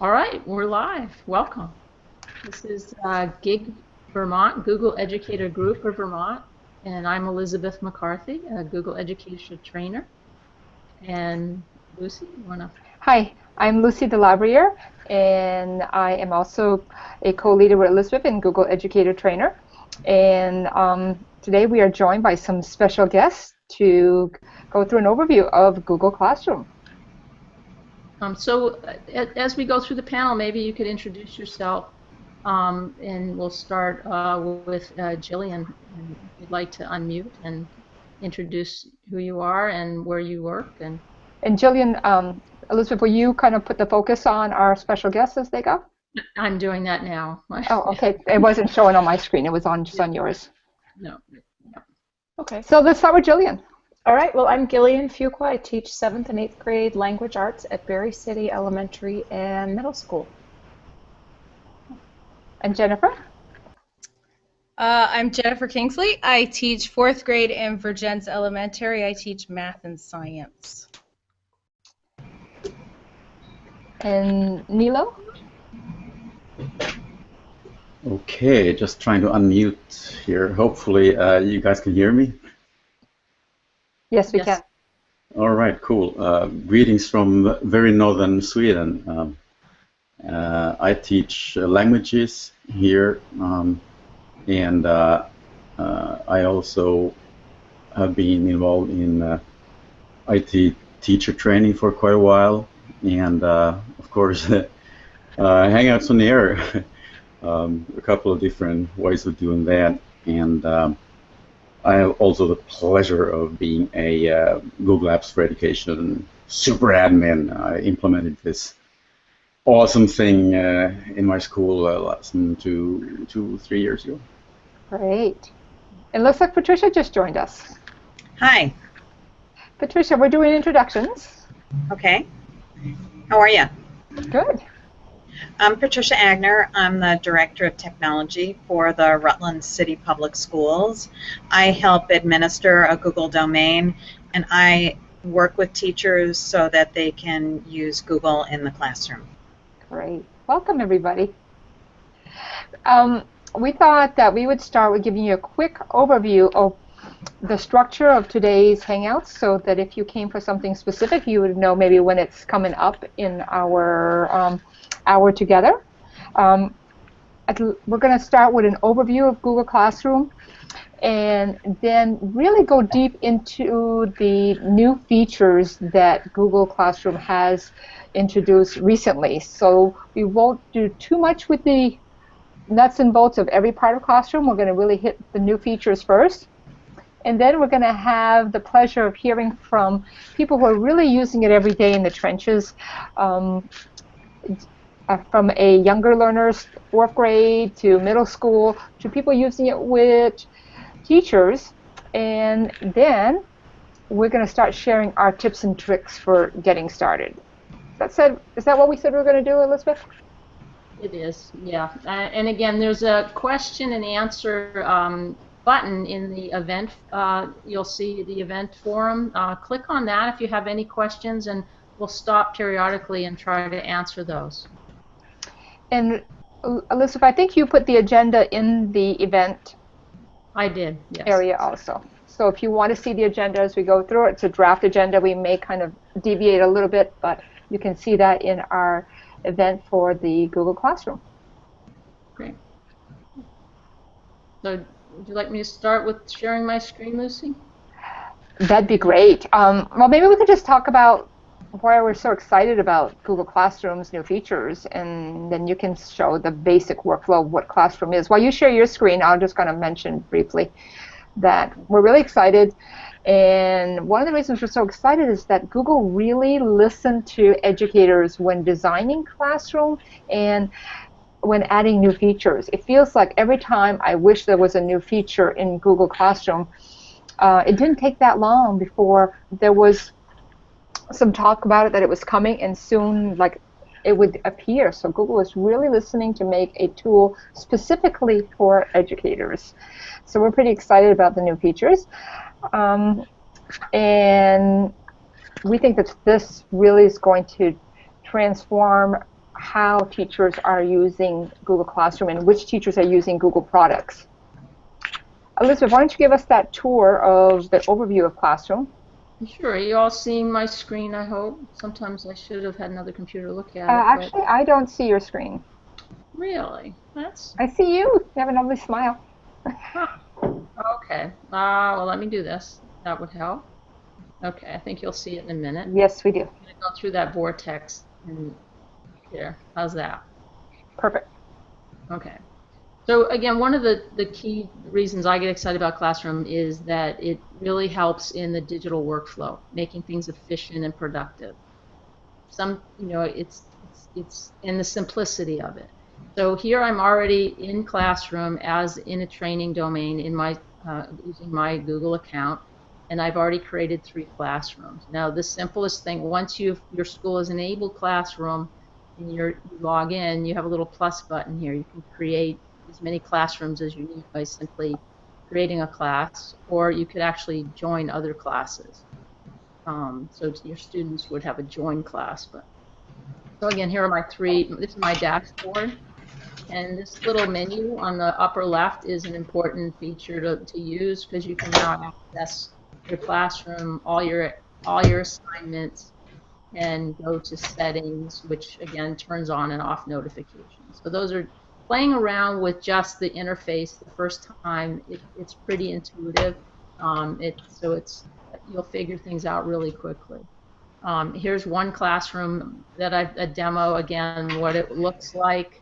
All right, we're live. Welcome. This is GIG Vermont, Google Educator Group of Vermont, and I'm Elizabeth McCarthy, a Google Education Trainer. And Lucy, you want to? Hi, I'm Lucy Delabriere, and I am also a co-leader with Elizabeth in Google Educator Trainer. And today we are joined by some special guests to go through an overview of Google Classroom. As we go through the panel, maybe you could introduce yourself, and we'll start with Jillian. And if you'd like to unmute and introduce who you are and where you work. And Jillian, Elizabeth, will you kind of put the focus on our special guests as they go? I'm doing that now. Oh, okay. It wasn't showing on my screen. It was on just on yours. No. Okay. So let's start with Jillian. All right, well, I'm Gillian Fuqua. I teach 7th and 8th grade language arts at Berry City Elementary and Middle School. And Jennifer? I'm Jennifer Kingsley. I teach 4th grade in Virgins Elementary. I teach math and science. And Nilo? Okay, just trying to unmute here. Hopefully you guys can hear me. Yes, we can. All right, cool. Greetings from very northern Sweden. I teach languages here, and I also have been involved in IT teacher training for quite a while, and of course, Hangouts on the air. A couple of different ways of doing that, and I have also the pleasure of being a Google Apps for Education super admin. I implemented this awesome thing in my school less than 3 years ago. Great. It looks like Patricia just joined us. Hi. Patricia, we're doing introductions. Okay. How are you? Good. I'm Patricia Agner. I'm the Director of Technology for the Rutland City Public Schools. I help administer a Google domain, and I work with teachers so that they can use Google in the classroom. Great. Welcome, everybody. We thought that we would start with giving you a quick overview of the structure of today's Hangouts so that if you came for something specific, you would know maybe when it's coming up in our hour together. We're going to start with an overview of Google Classroom and then really go deep into the new features that Google Classroom has introduced recently. So we won't do too much with the nuts and bolts of every part of Classroom. We're going to really hit the new features first. And then we're going to have the pleasure of hearing from people who are really using it every day in the trenches, from a younger learners, 4th grade to middle school, to people using it with teachers. And then we're going to start sharing our tips and tricks for getting started. Is that what we said we were going to do, Elizabeth? It is, yeah. And again, there's a question and answer button in the event. You'll see the event forum. Click on that if you have any questions, and we'll stop periodically and try to answer those. And Elizabeth, I think you put the agenda in the event I did, yes. area also. So if you want to see the agenda as we go through it, it's a draft agenda. We may kind of deviate a little bit, but you can see that in our event for the Google Classroom. Great. So would you like me to start with sharing my screen, Lucy? That'd be great. Well, maybe we could just talk about why we're so excited about Google Classroom's new features, and then you can show the basic workflow of what Classroom is. While you share your screen, I'm just going to mention briefly that we're really excited. And one of the reasons we're so excited is that Google really listened to educators when designing Classroom and when adding new features. It feels like every time I wish there was a new feature in Google Classroom, it didn't take that long before there was some talk about it, that it was coming, and soon like it would appear. So Google is really listening to make a tool specifically for educators. So we're pretty excited about the new features. And we think that this really is going to transform how teachers are using Google Classroom and which teachers are using Google products. Elizabeth, why don't you give us that tour of the overview of Classroom? Sure. Are you all seeing my screen, I hope? Sometimes I should have had another computer look at it. Actually, I don't see your screen. Really? That's... I see you. You have a lovely smile. Huh. Okay. Well, let me do this. That would help. Okay, I think you'll see it in a minute. Yes, we do. I'm going to go through that vortex and here. How's that? Perfect. Okay. So again, one of the key reasons I get excited about Classroom is that it really helps in the digital workflow, making things efficient and productive. It's in the simplicity of it. So here I'm already in Classroom as in a training domain in my using my Google account, and I've already created 3 classrooms. Now the simplest thing, once your school has enabled Classroom and you log in, you have a little plus button here. You can create as many classrooms as you need by simply creating a class, or you could actually join other classes. So your students would have a join class. But so again, here are my 3. This is my dashboard, and this little menu on the upper left is an important feature to use because you can now access your classroom, all your assignments, and go to settings, which again turns on and off notifications. So those are playing around with just the interface the first time. It's pretty intuitive. You'll figure things out really quickly. Here's one classroom that a demo again what it looks like.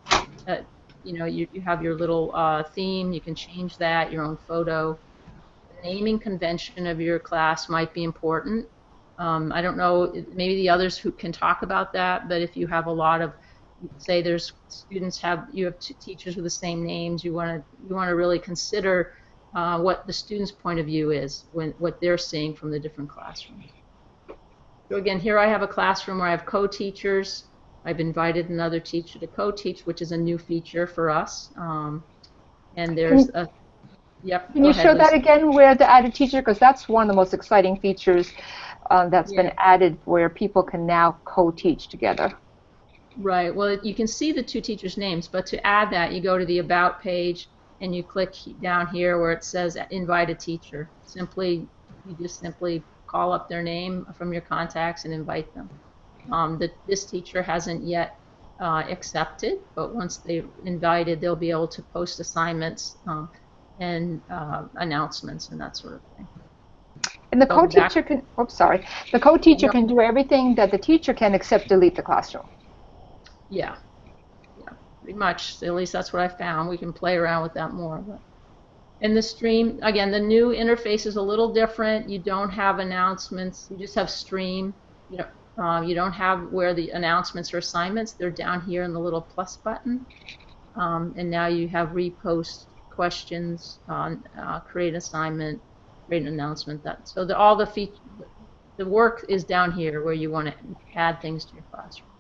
You have your little theme. You can change that, your own photo. The naming convention of your class might be important. I don't know, maybe the others who can talk about that, but if you have a lot of, say there's students you have 2 teachers with the same names, you want to really consider what the student's point of view is, what they're seeing from the different classrooms. So again, here I have a classroom where I have co-teachers. I've invited another teacher to co-teach, which is a new feature for us. And there's a... Yep. Can you show that again, where the added teacher, because that's one of the most exciting features that's been added, where people can now co-teach together. Right. Well, you can see the 2 teachers' names, but to add that, you go to the About page and you click down here where it says Invite a Teacher. You just simply call up their name from your contacts and invite them. This teacher hasn't yet accepted, but once they're invited, they'll be able to post assignments and announcements and that sort of thing. And the co-teacher can, the co-teacher can do everything that the teacher can except delete the classroom. Yeah, pretty much. At least that's what I found. We can play around with that more. But in the stream, again, the new interface is a little different. You don't have announcements. You just have stream. You don't have where the announcements or assignments. They're down here in the little plus button. And now you have repost questions, create assignment, create an announcement. So the work is down here where you want to add things to your classroom.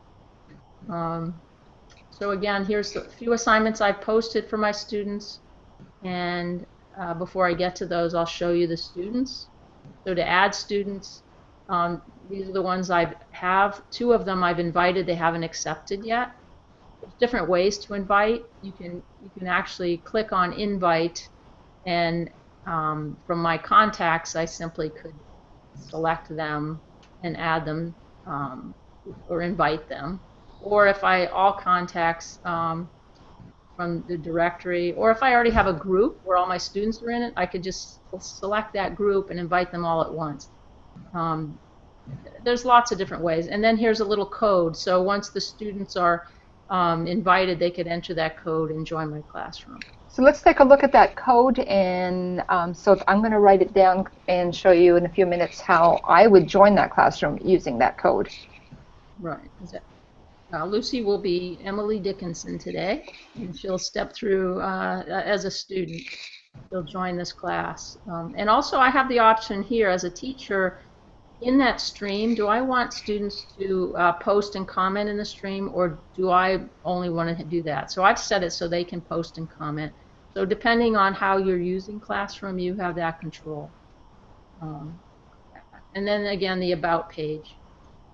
So again, here's a few assignments I've posted for my students, and before I get to those, I'll show you the students. So to add students, these are the ones I have. 2 of them I've invited, they haven't accepted yet. There's different ways to invite. You can actually click on invite, and from my contacts I simply could select them and add them or invite them. Or if all contacts from the directory, or if I already have a group where all my students are in it, I could just select that group and invite them all at once. There's lots of different ways. And then here's a little code. So once the students are invited, they could enter that code and join my classroom. So let's take a look at that code, and so I'm going to write it down and show you in a few minutes how I would join that classroom using that code. Right. Lucy will be Emily Dickinson today, and she'll step through as a student. She'll join this class. And also I have the option here as a teacher in that stream, do I want students to post and comment in the stream, or do I only want to do that? So I've set it so they can post and comment. So depending on how you're using Classroom, you have that control. And then again, the About page.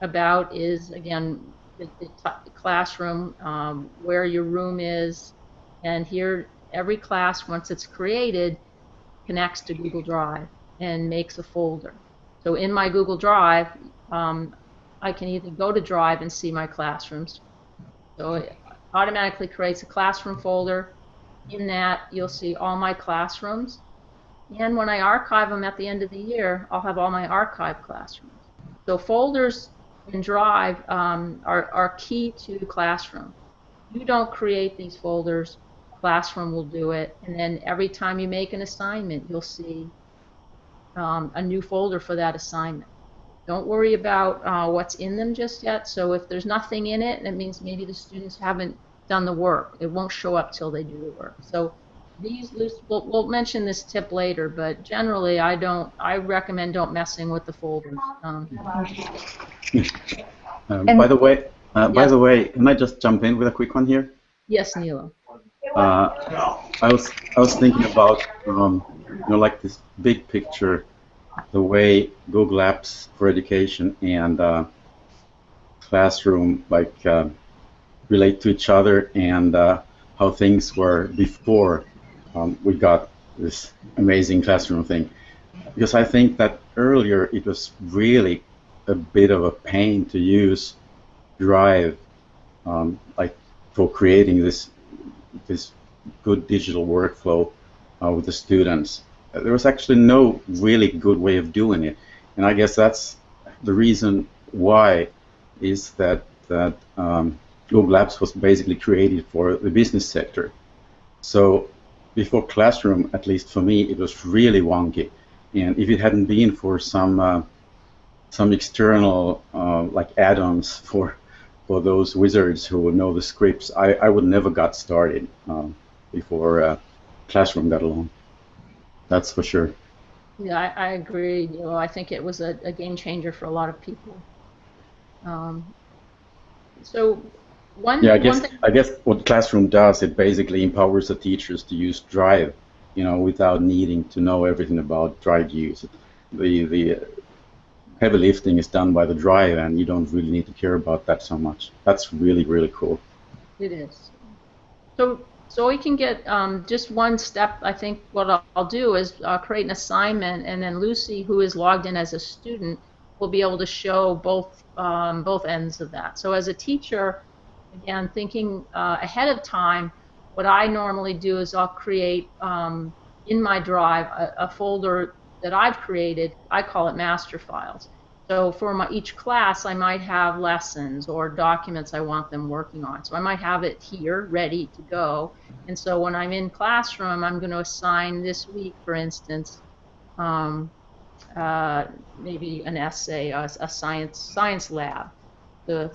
About is, again, the classroom, where your room is, and here every class, once it's created, connects to Google Drive and makes a folder. So in my Google Drive, I can either go to Drive and see my classrooms. So it automatically creates a classroom folder. In that, you'll see all my classrooms. And when I archive them at the end of the year, I'll have all my archive classrooms. So folders in Drive are key to Classroom. You don't create these folders, Classroom will do it. And then every time you make an assignment, you'll see a new folder for that assignment. Don't worry about what's in them just yet. So if there's nothing in it, that means maybe the students haven't done the work. It won't show up till they do the work. So these, we'll mention this tip later, but generally I recommend don't messing with the folders. By the way, Yes. can I just jump in with a quick one here? Yes, Neela. I was thinking about like this big picture, the way Google Apps for Education and Classroom relate to each other, and how things were before we got this amazing Classroom thing. Because I think that earlier it was really a bit of a pain to use Drive, like for creating this good digital workflow with the students. There was actually no really good way of doing it, and I guess that's the reason why is that Google Apps was basically created for the business sector. So before Classroom, at least for me, it was really wonky, and if it hadn't been for some external like add-ons for those wizards who know the scripts, I would never got started before Classroom got along. That's for sure. Yeah, I agree. I think it was a game changer for a lot of people. So Yeah, one thing. I guess what Classroom does, it basically empowers the teachers to use Drive, without needing to know everything about Drive use. The heavy lifting is done by the Drive, and you don't really need to care about that so much. That's really, really cool. It is. So we can get just one step. I think what I'll do is create an assignment, and then Lucy, who is logged in as a student, will be able to show both ends of that. So as a teacher, again, thinking ahead of time, what I normally do is I'll create in my Drive a folder that I've created. I call it master files. So for each class, I might have lessons or documents I want them working on. So I might have it here ready to go. And so when I'm in Classroom, I'm going to assign this week, for instance, maybe an essay, a science lab. So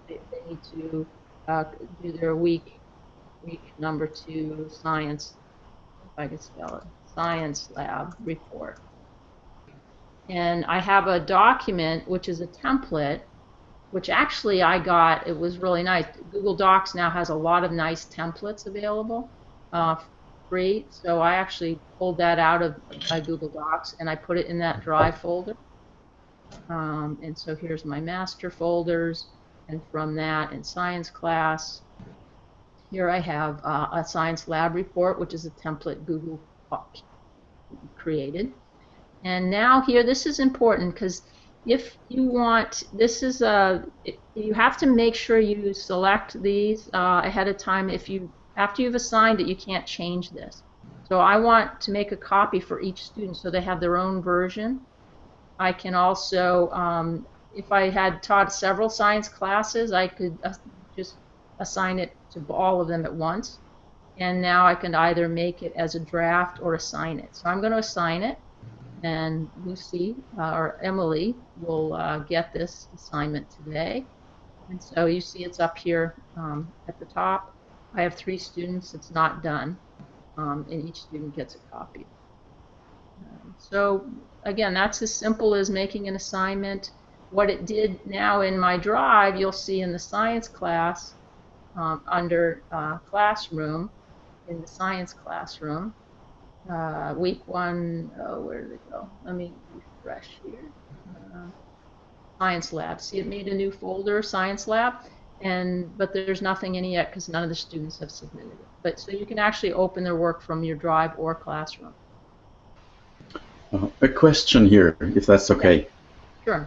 they need to do their week number 2 science, if I can spell it, science lab report. And I have a document, which is a template, which actually I got. It was really nice. Google Docs now has a lot of nice templates available, free. So I actually pulled that out of my Google Docs, and I put it in that Drive folder. And so here's my master folders. And from that, in science class, here I have a science lab report, which is a template Google created. And now here, this is important because if you want, you have to make sure you select these ahead of time. After you've assigned it, you can't change this. So I want to make a copy for each student so they have their own version. I can also, if I had taught several science classes, I could just assign it to all of them at once. And now I can either make it as a draft or assign it. So I'm going to assign it. And Lucy or Emily will get this assignment today. And so you see it's up here at the top. I have 3 students. It's not done. And each student gets a copy. So again, that's as simple as making an assignment. What it did now in my Drive, you'll see in the science class under Classroom, in the science classroom, week 1, where did it go? Let me refresh here. Science Lab. See, it made a new folder, Science Lab, but there's nothing in it yet because none of the students have submitted it. But so you can actually open their work from your Drive or Classroom. A question here, if that's okay. Sure.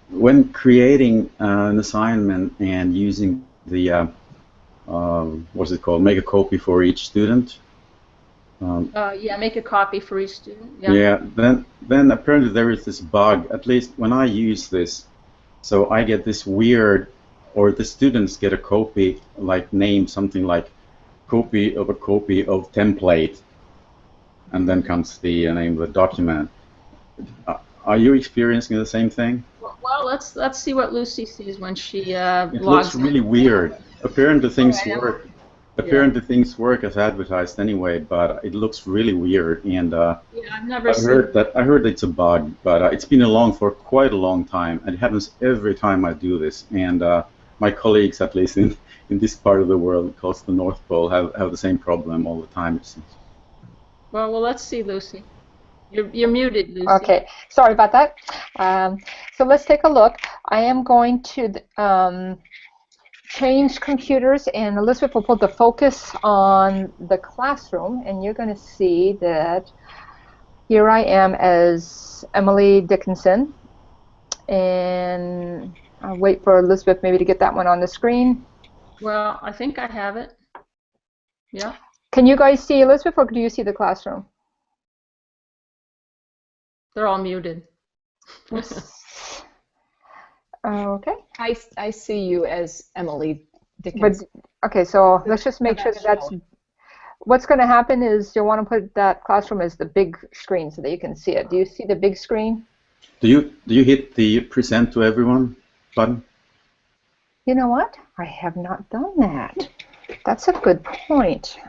When creating an assignment and using the what's it called? Make a copy for each student. Yeah, make a copy for each student. Yeah. Yeah. Then apparently there is this bug. At least when I use this, so I get this weird, or the students get a copy like name something like copy of a copy of template, and then comes the name of the document. Are you experiencing the same thing? Well, let's see what Lucy sees when she It logs looks really in. weird. Apparently things Right, work. Apparently things work as advertised anyway, but it looks really weird. And Yeah, I've never seen I heard it's a bug, but it's been along for quite a long time, and it happens every time I do this. And my colleagues, at least in this part of the world, close to the North Pole, have the same problem all the time, it seems. Well, let's see, Lucy. You're muted, Lucy. Okay, sorry about that. So let's take a look. I am going to change computers, and Elizabeth will put the focus on the classroom, and you're going to see that here I am as Emily Dickinson, and I'll wait for Elizabeth maybe to get that one on the screen. Well, I think I have it. Yeah. Can you guys see Elizabeth, or do you see the classroom? They're all muted. Okay. I see you as Emily Dickinson. But okay, so let's just make sure that that's. What's going to happen is you'll want to put that classroom as the big screen so that you can see it. Do you see the big screen? Do you hit the present to everyone button? You know what? I have not done that. That's a good point.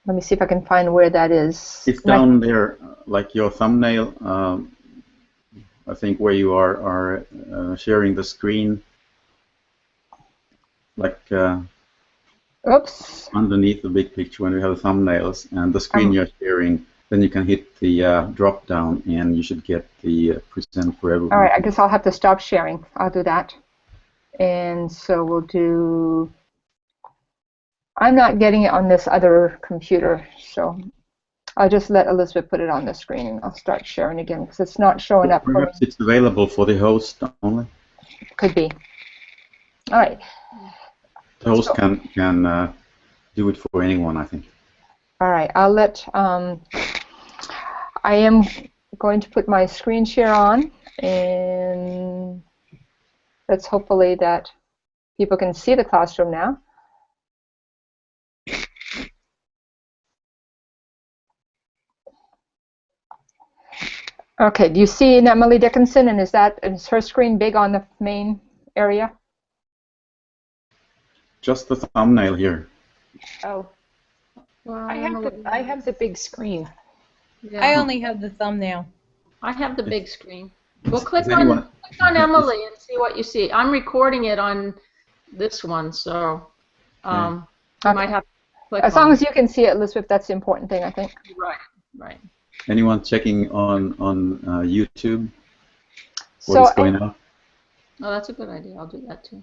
Let me see if I can find where that is. It's down there, like your thumbnail. I think where you are sharing the screen, like Oops. underneath the big picture when you have the thumbnails and the screen you're sharing. Then you can hit the drop down, and you should get the present for everyone. All right, I guess I'll have to stop sharing. I'll do that. And so we'll do. I'm not getting it on this other computer, so I'll just let Elizabeth put it on the screen, and I'll start sharing again because it's not showing up. Perhaps it's available for the host only. Could be. All right. The host can do it for anyone, I think. All right. I'll let. I am going to put my screen share on, and let's hopefully that people can see the classroom now. Okay, do you see Emily Dickinson, and is her screen big on the main area? Just the thumbnail here. Oh, Well, I have the big screen. Yeah. I only have the thumbnail. I have the big screen. Well, click anyone- on Emily and see what you see. I'm recording it on this one, so you might have to click As long as you can see it, Elizabeth, that's the important thing, I think. Right. Anyone checking on YouTube? So What is going on? Oh, that's a good idea. I'll do that too.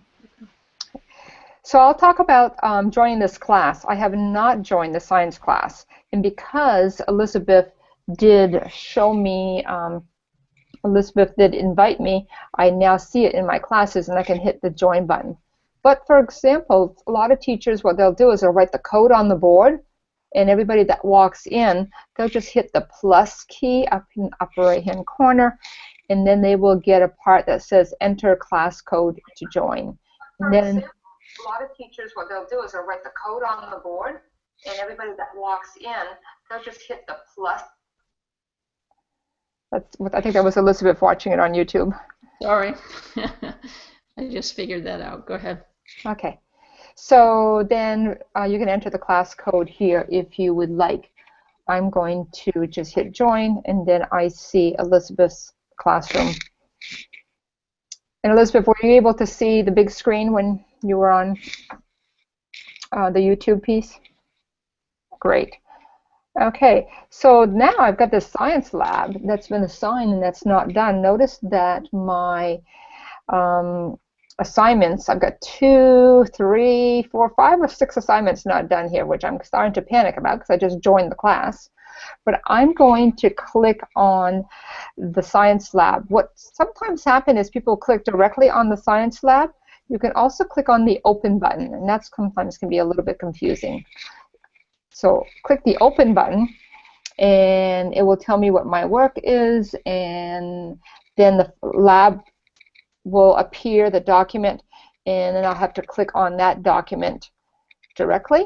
So I'll talk about joining this class. I have not joined the science class, and because Elizabeth did show me, Elizabeth did invite me, I now see it in my classes, and I can hit the join button. But for example, a lot of teachers, what they'll do is they'll write the code on the board, and everybody that walks in, they'll just hit the plus key up in the upper right-hand corner, and then they will get a part that says enter class code to join. And then a lot of teachers, what they'll do is they'll write the code on the board, and everybody that walks in, they'll just hit the plus. I think that was Elizabeth watching it on YouTube. Sorry. I just figured that out. Go ahead. Okay. So then you can enter the class code here if you would like. I'm going to just hit join, and then I see Elizabeth's classroom. And Elizabeth, were you able to see the big screen when you were on the YouTube piece? Great. Okay, so now I've got this science lab that's been assigned and that's not done. Notice that my assignments, I've got 2, 3, 4, 5 or 6 assignments not done here, which I'm starting to panic about because I just joined the class. But I'm going to click on the science lab. What sometimes happens is people click directly on the science lab. You can also click on the open button, and that sometimes can be a little bit confusing. So click the open button, and it will tell me what my work is, and then the lab will appear, the document, and then I'll have to click on that document directly.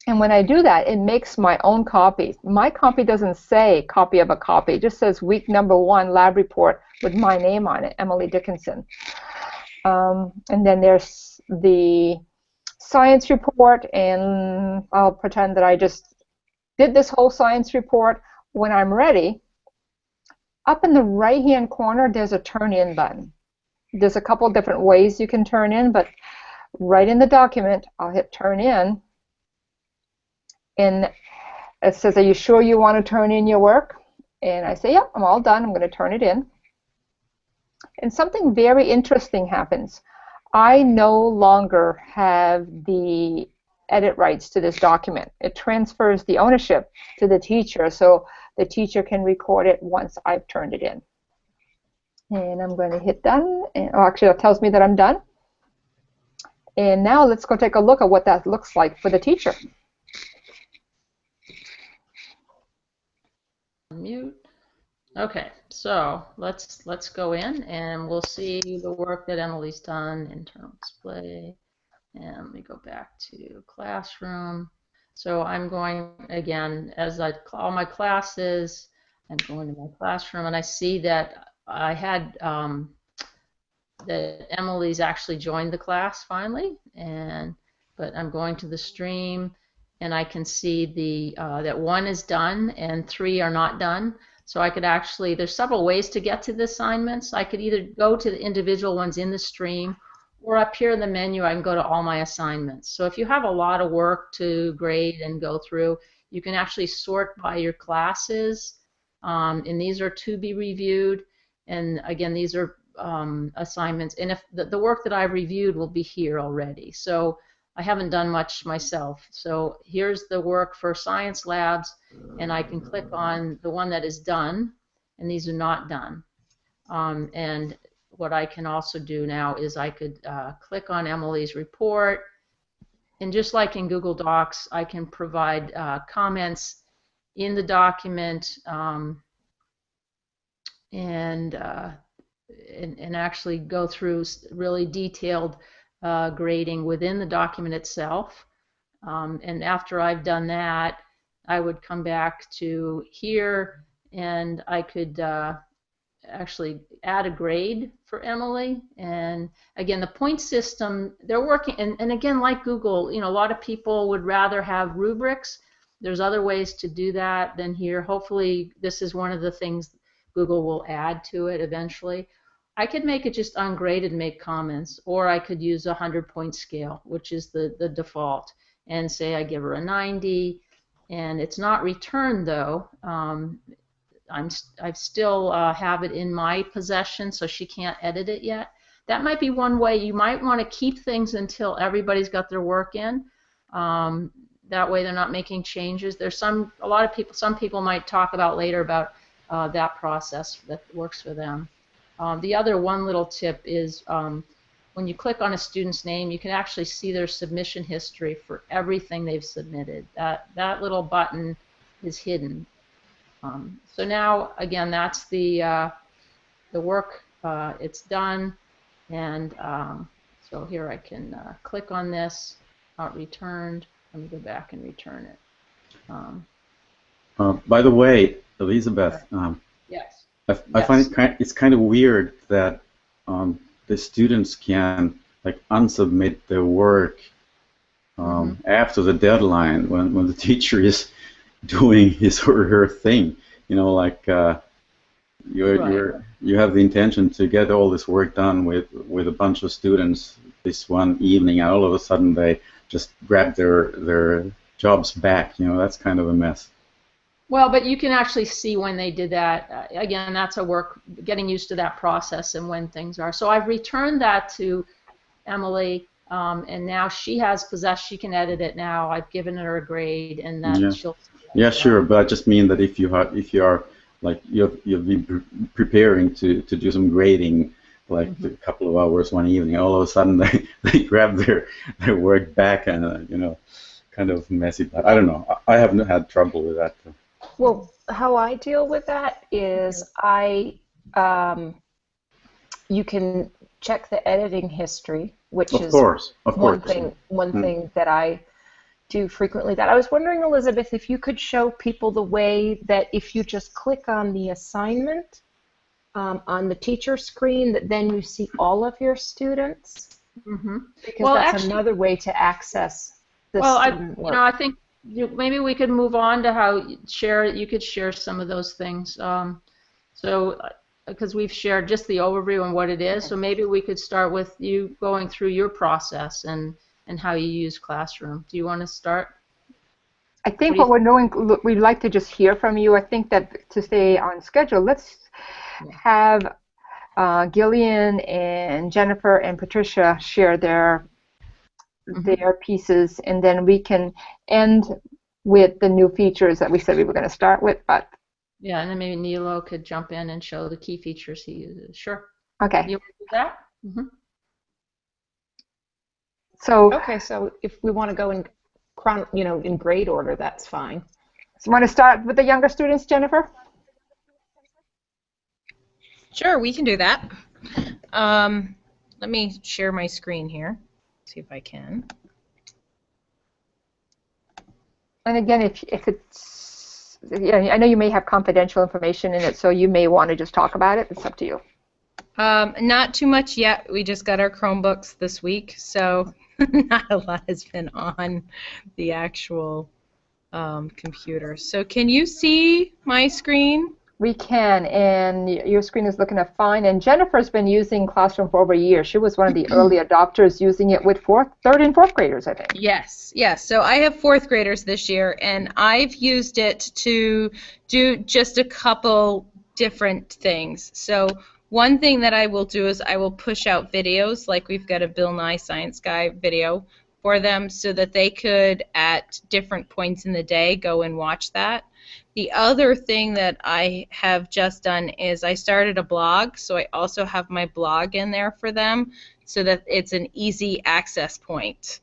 And when I do that, it makes my own copy. My copy doesn't say copy of a copy. It just says week number 1 lab report with my name on it, Emily Dickinson. And then there's the science report, and I'll pretend that I just did this whole science report. When I'm ready, up in the right-hand corner, there's a turn in button. There's a couple different ways you can turn in, but right in the document, I'll hit turn in. And it says, are you sure you want to turn in your work? And I say, yep, I'm all done. I'm going to turn it in. And something very interesting happens. I no longer have the edit rights to this document. It transfers the ownership to the teacher, so the teacher can record it once I've turned it in. And I'm going to hit done. And, oh, actually, it tells me that I'm done. And now let's go take a look at what that looks like for the teacher. Mute. Okay, so let's go in and we'll see the work that Emily's done. Internal display, and let me go back to classroom. So I'm going again, as I call my classes, I'm going to my classroom, and I see that I had that Emily's actually joined the class finally, but I'm going to the stream, and I can see the that 1 is done and 3 are not done. So I could actually, there's several ways to get to the assignments. I could either go to the individual ones in the stream, or up here in the menu I can go to all my assignments. So if you have a lot of work to grade and go through, you can actually sort by your classes, and these are to be reviewed, and again these are assignments, and if the work that I've reviewed will be here already. So I haven't done much myself. So here's the work for science labs, and I can click on the one that is done, and these are not done. And what I can also do now is I could click on Emily's report, and just like in Google Docs, I can provide comments in the document, and actually go through really detailed grading within the document itself. And after I've done that, I would come back to here, and I could actually add a grade for Emily. And again, the point system, they're working, and again, like Google, you know, a lot of people would rather have rubrics. There's other ways to do that than here. Hopefully this is one of the things Google will add to it eventually. I could make it just ungraded and make comments, or I could use a 100-point scale, which is the default, and say I give her a 90, and it's not returned though. I still have it in my possession, so she can't edit it yet. That might be one way. You might want to keep things until everybody's got their work in. That way they're not making changes. There's some people might talk about later about that process that works for them. The other one little tip is when you click on a student's name, you can actually see their submission history for everything they've submitted. That little button is hidden. So now, again, that's the work. It's done, and so here I can click on this, not returned. Let me go back and return it. By the way, Elizabeth, yes. I find it's kind of weird that the students can like unsubmit their work after the deadline when the teacher is doing his or her thing. You know, like you have the intention to get all this work done with a bunch of students this one evening, and all of a sudden they just grab their jobs back. You know, that's kind of a mess. Well, but you can actually see when they did that. Again, that's a work, getting used to that process and when things are. So I've returned that to Emily, and now she has possession. She can edit it now. I've given her a grade, and then Yeah. she'll. Yeah, sure, but I just mean that if you are like you'll be preparing to do some grading, like a couple of hours one evening, all of a sudden they grab their work back, and you know, kind of messy. But I don't know. I haven't had trouble with that. Well, how I deal with that is you can check the editing history, which Of is course. one thing that I do frequently. That I was wondering, Elizabeth, if you could show people the way that if you just click on the assignment on the teacher screen, that then you see all of your students, because Well, that's actually, another way to access the well, student work. I think maybe we could move on to how you could share some of those things. So, because we've shared just the overview and what it is, so maybe we could start with you going through your process and how you use Classroom. Do you want to start? I think what we're doing, we'd like to just hear from you. I think that to stay on schedule, let's have Gillian and Jennifer and Patricia share their pieces, and then we can end with the new features that we said we were going to start with. But yeah, and then maybe Nilo could jump in and show the key features he uses. Sure. Okay. You want to do that? So Okay, so if we want to go in in grade order, that's fine. So you want to start with the younger students, Jennifer? Sure, we can do that. Let me share my screen here. See if I can. And again, if it's, yeah, I know you may have confidential information in it, so you may want to just talk about it. It's up to you. Not too much yet. We just got our Chromebooks this week, so not a lot has been on the actual computer. So can you see my screen? We can, and your screen is looking fine. And Jennifer's been using Classroom for over a year. She was one of the early adopters using it with third and fourth graders, I think. Yes, yes. So I have fourth graders this year, and I've used it to do just a couple different things. So one thing that I will do is I will push out videos, like we've got a Bill Nye Science Guy video for them, so that they could, at different points in the day, go and watch that. The other thing that I have just done is I started a blog, so I also have my blog in there for them, so that it's an easy access point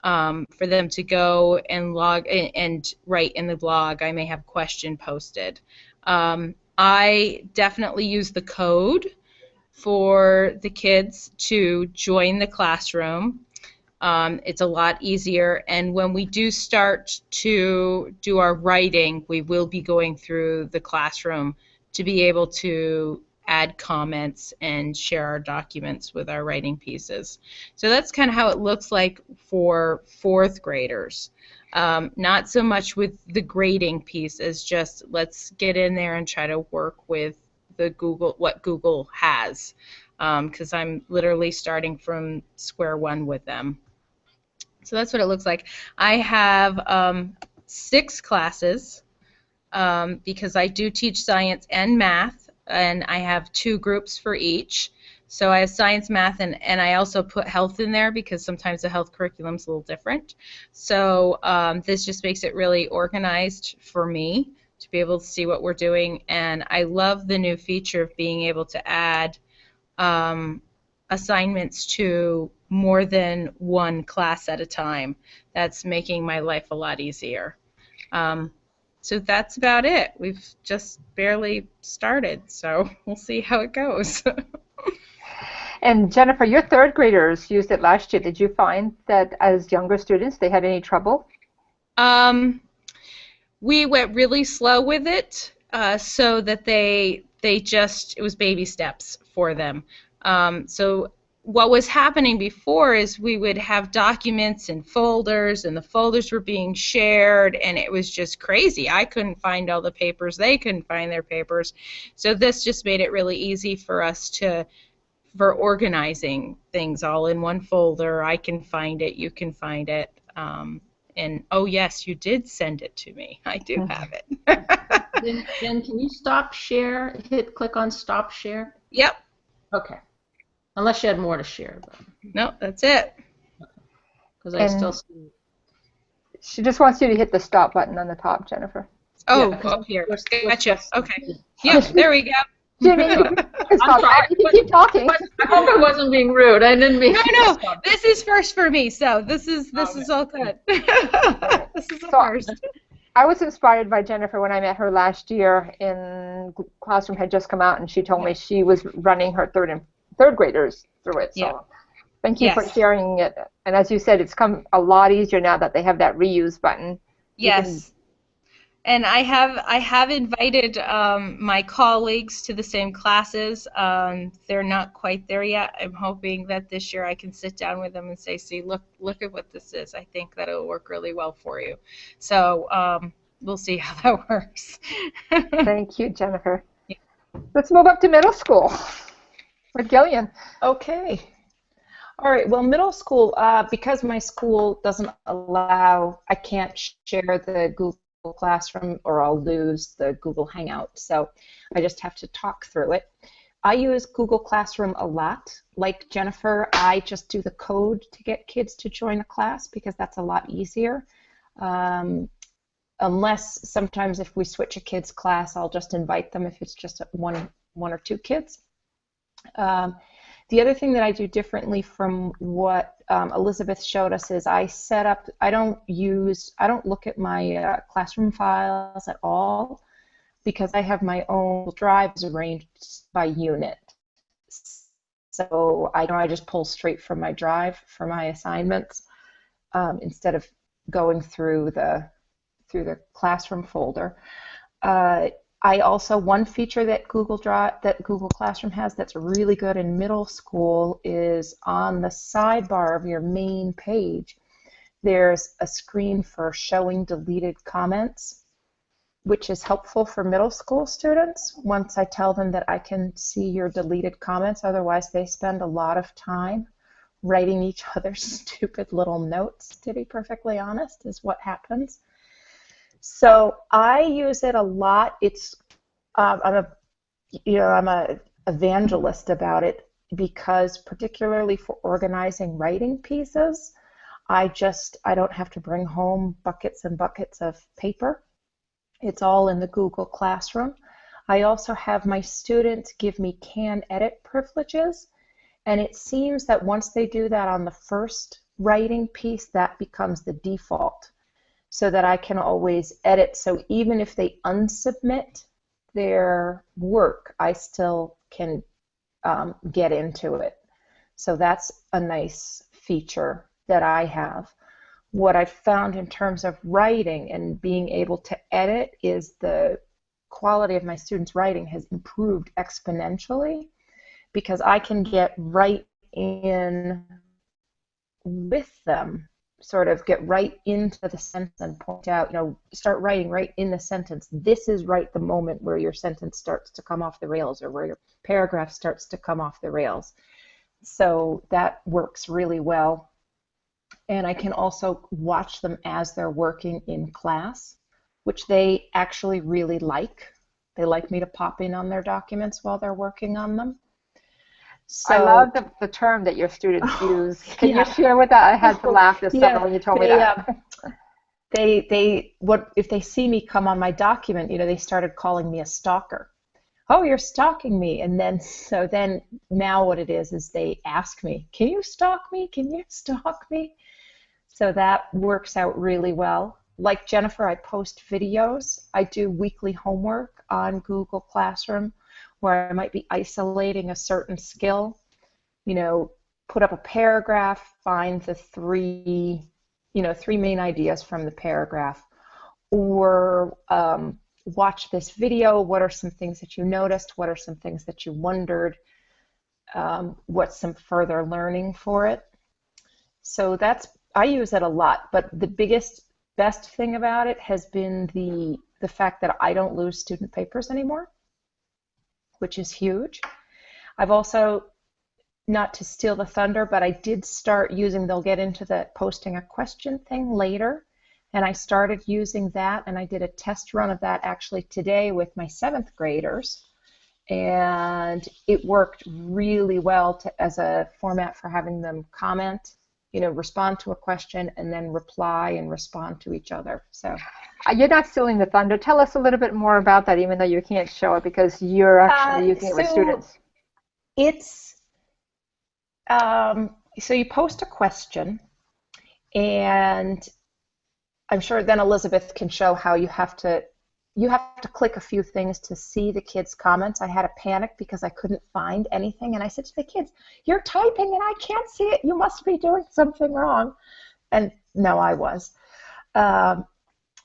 for them to go and log and write in the blog. I may have a question posted. I definitely use the code for the kids to join the classroom. It's a lot easier, and when we do start to do our writing, we will be going through the classroom to be able to add comments and share our documents with our writing pieces. So that's kind of how it looks like for fourth graders. Not so much with the grading piece as just let's get in there and try to work with the what Google has, because I'm literally starting from square one with them. So that's what it looks like. I have 6 classes because I do teach science and math, and I have 2 groups for each. So I have science, math, and I also put health in there because sometimes the health curriculum is a little different. So this just makes it really organized for me to be able to see what we're doing. And I love the new feature of being able to add assignments to more than one class at a time. That's making my life a lot easier. So that's about it. We've just barely started, so we'll see how it goes. And Jennifer, your third graders used it last year. Did you find that as younger students they had any trouble? We went really slow with it, so that it was baby steps for them. So what was happening before is we would have documents and folders, and the folders were being shared, and it was just crazy. I couldn't find all the papers. They couldn't find their papers. So this just made it really easy for us for organizing things all in one folder. I can find it, you can find it, And oh yes, you did send it to me. I do have it. Jen, can you stop share? Click on stop share. Yep. Okay. Unless you had more to share, No, that's it. because I still And see. she just wants you to hit the stop button on the top, Jennifer. Oh, Yeah, 'cause up here. we're Gotcha. still Okay. seeing. Yep, there we go. Jimmy, you can stop. sorry. You can keep talking. I hope I wasn't being rude. I didn't mean. No, this is first for me, so this is all good. This is a So- first. I was inspired by Jennifer when I met her last year. Classroom had just come out, and she told me she was running her third graders through it. So Yeah. thank you for Yes. sharing it. And as you said, it's come a lot easier now that they have that reuse button. Yes. And I have invited my colleagues to the same classes. They're not quite there yet. I'm hoping that this year I can sit down with them and say, see, look at what this is. I think that it'll work really well for you. So we'll see how that works. Thank you, Jennifer. Let's move up to middle school with Gillian. Okay. All right. Well, middle school, because my school doesn't allow, I can't share the Google Classroom or I'll lose the Google Hangout. So I just have to talk through it. I use Google Classroom a lot. Like Jennifer, I just do the code to get kids to join a class because that's a lot easier. Unless sometimes if we switch a kid's class, I'll just invite them if it's just one or two kids. The other thing that I do differently from what Elizabeth showed us is I don't look at my classroom files at all because I have my own drives arranged by unit. So I just pull straight from my drive for my assignments instead of going through the classroom folder. One feature that Google Classroom has that's really good in middle school is on the sidebar of your main page, there's a screen for showing deleted comments, which is helpful for middle school students once I tell them that I can see your deleted comments. Otherwise, they spend a lot of time writing each other stupid little notes, to be perfectly honest, is what happens. So I use it a lot. I'm a evangelist about it because particularly for organizing writing pieces, I don't have to bring home buckets and buckets of paper. It's all in the Google Classroom. I also have my students give me can edit privileges, and it seems that once they do that on the first writing piece, that becomes the default, so that I can always edit. So even if they unsubmit their work, I still can get into it. So that's a nice feature that I have. What I've found in terms of writing and being able to edit is the quality of my students' writing has improved exponentially because I can get right in with them, sort of get right into the sentence and point out, start writing right in the sentence. This is right the moment where your sentence starts to come off the rails or where your paragraph starts to come off the rails. So that works really well. And I can also watch them as they're working in class, which they actually really like. They like me to pop in on their documents while they're working on them. So, I love the term that your students use. Can yeah. you share with that? I had to laugh this summer when you told me that. If they see me come on my document, they started calling me a stalker. Oh, you're stalking me. And then now what it is they ask me, can you stalk me? Can you stalk me? So that works out really well. Like Jennifer, I post videos. I do weekly homework on Google Classroom where I might be isolating a certain skill, put up a paragraph, find the three main ideas from the paragraph, or watch this video. What are some things that you noticed? What are some things that you wondered? What's some further learning for it? So I use it a lot, but the best thing about it has been the fact that I don't lose student papers anymore, which is huge. I've also, not to steal the thunder, but I did start using, they'll get into the posting a question thing later, And I started using that, and I did a test run of that actually today with my 7th graders. And it worked really well as a format for having them comment, respond to a question and then reply and respond to each other. So you're not stealing the thunder. Tell us a little bit more about that, even though you can't show it because you're actually using it with students. It's so you post a question, and I'm sure then Elizabeth can show how you have to click a few things to see the kids' comments. I had a panic because I couldn't find anything, and I said to the kids, "You're typing and I can't see it. You must be doing something wrong." And no, I was.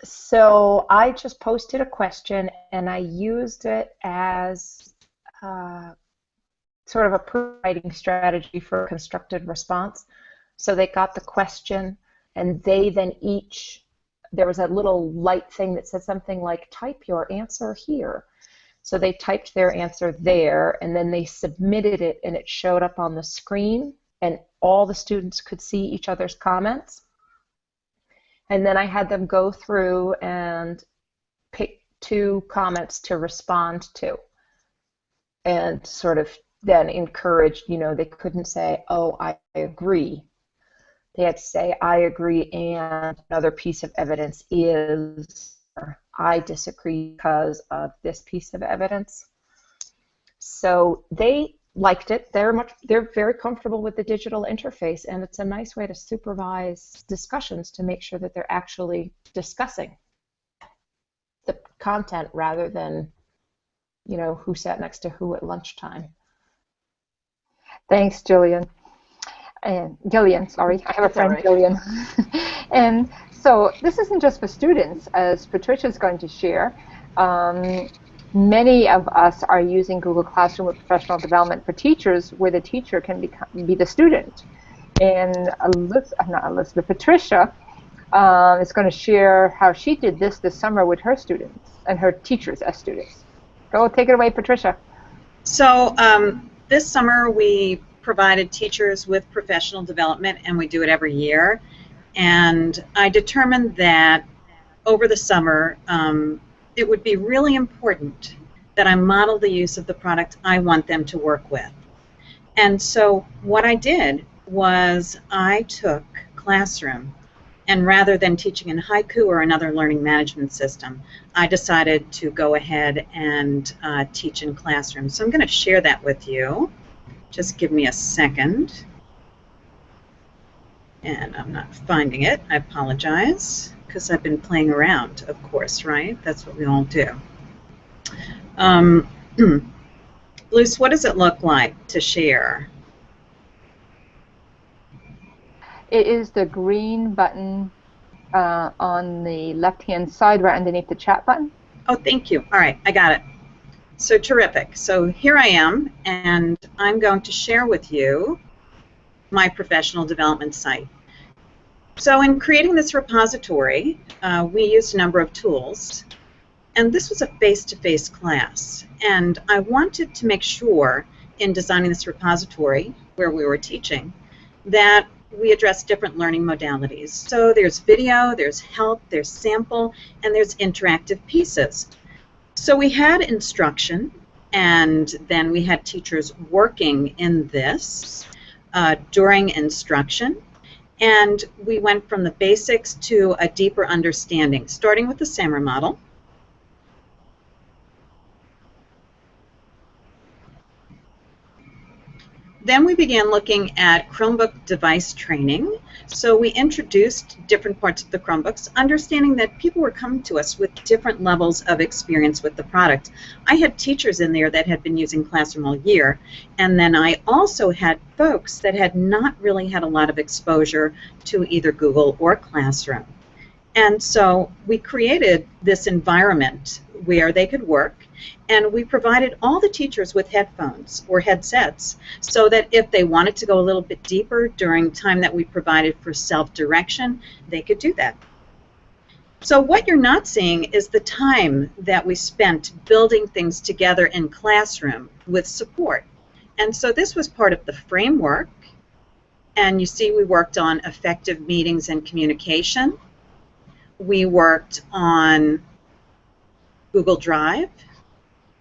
So I just posted a question, and I used it as sort of a writing strategy for a constructed response. So they got the question, and they then each, there was a little light thing that said something like, type your answer here. So they typed their answer there, and then they submitted it, and it showed up on the screen, and all the students could see each other's comments. And then I had them go through and pick 2 comments to respond to, and sort of then encouraged, they couldn't say, "Oh, I agree." They had to say, "I agree, and another piece of evidence is," or "I disagree because of this piece of evidence." So they liked it. They're very comfortable with the digital interface, and it's a nice way to supervise discussions to make sure that they're actually discussing the content rather than, who sat next to who at lunchtime. Thanks, Jillian. And Gillian, sorry, I have a friend, Gillian. And so this isn't just for students, as Patricia's going to share. Many of us are using Google Classroom with professional development for teachers, where the teacher can be the student. And Patricia is going to share how she did this summer with her students and her teachers as students. Go, take it away, Patricia. So this summer we provided teachers with professional development, and we do it every year. And I determined that over the summer it would be really important that I model the use of the product I want them to work with. And so what I did was I took Classroom, and rather than teaching in Haiku or another learning management system, I decided to go ahead and teach in Classroom. So I'm going to share that with you. Just give me a second. And I'm not finding it. I apologize, because I've been playing around, of course, right? That's what we all do. Luce, what does it look like to share? It is the green button on the left-hand side right underneath the chat button. Oh, thank you. All right, I got it. So terrific. So here I am, and I'm going to share with you my professional development site. So in creating this repository, we used a number of tools, and this was a face-to-face class. And I wanted to make sure in designing this repository where we were teaching that we address different learning modalities. So there's video, there's help, there's sample, and there's interactive pieces. So we had instruction, and then we had teachers working in this during instruction. And we went from the basics to a deeper understanding, starting with the SAMR model. Then we began looking at Chromebook device training. So we introduced different parts of the Chromebooks, understanding that people were coming to us with different levels of experience with the product. I had teachers in there that had been using Classroom all year, and then I also had folks that had not really had a lot of exposure to either Google or Classroom. And so we created this environment where they could work, and we provided all the teachers with headphones or headsets so that if they wanted to go a little bit deeper during time that we provided for self-direction, they could do that. So what you're not seeing is the time that we spent building things together in Classroom with support. And so this was part of the framework, and you see we worked on effective meetings and communication. we worked on Google Drive.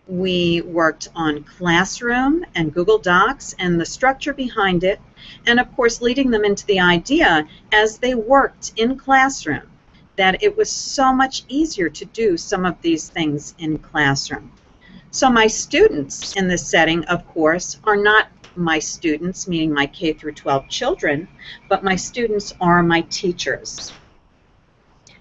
We worked on Classroom and Google Docs and the structure behind it, and of course leading them into the idea as they worked in Classroom that it was so much easier to do some of these things in Classroom. So my students in this setting, of course, are not my students, meaning my K through 12 children, but my students are my teachers.